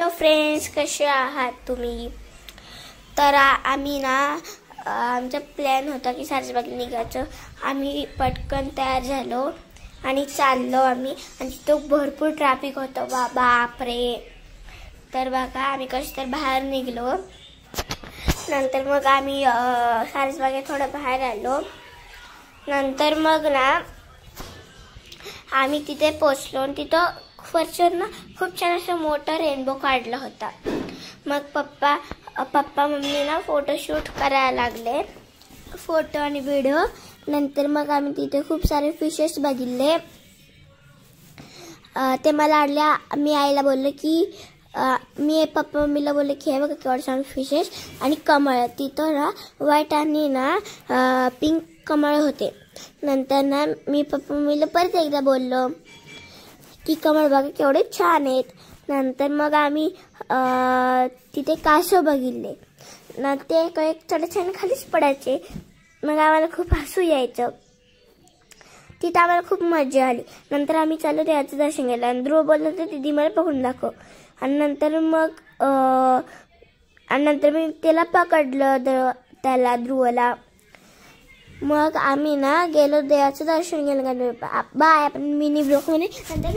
Friends, कसे आहात तुम्ही? तर आम्ही ना आमचा प्लॅन होता की सारसबागेत निघायचं. आम्ही पटकन तयार झालो आणि चाललो आम्ही, आणि तिथं भरपूर ट्रॅफिक होतं. बापरे. तर बघा आम्ही कशी तर बाहेर निघलो. नंतर मग आम्ही सारसबागेत थोडं बाहेर आलो. नंतर मग ना आम्ही तिथे पोचलो आणि तिथं वरच्यावर ना खूप छान असं मोठा रेनबो काढला होता. मग पप्पा मम्मी ना फोटोशूट करायला लागले, फोटो आणि व्हिडिओ. नंतर मग आम्ही तिथे खूप सारे फिशेस बघितले. ते मला आवडल्या. मी आईला बोलले की मी पप्पा मम्मीला बोलले की हे बघा केवढे छान फिशेस आणि कमळ. तिथं ना व्हाईट आणि ना पिंक कमळ होते. नंतर ना मी पप्पा मम्मीला परत एकदा बोललो की कमळ बघा केवढे छान आहेत. नंतर मग आम्ही तिथे कासव बघितले ना, ते एक चढछान खालीच पडायचे. मग आम्हाला खूप हसू यायचं. तिथं आम्हाला खूप मजा आली. नंतर आम्ही चाललो देवाचं दर्शन घ्यायला आणि ध्रुव बोलला तर दीदी मला पकडून दाखव. आणि नंतर मी त्याला पकडलं, त्याला ध्रुवला. मग आम्ही ना गेलो देवाचं दर्शन घ्यायला. बाय. आपण मिनी ब्लॉग मध्ये नंतर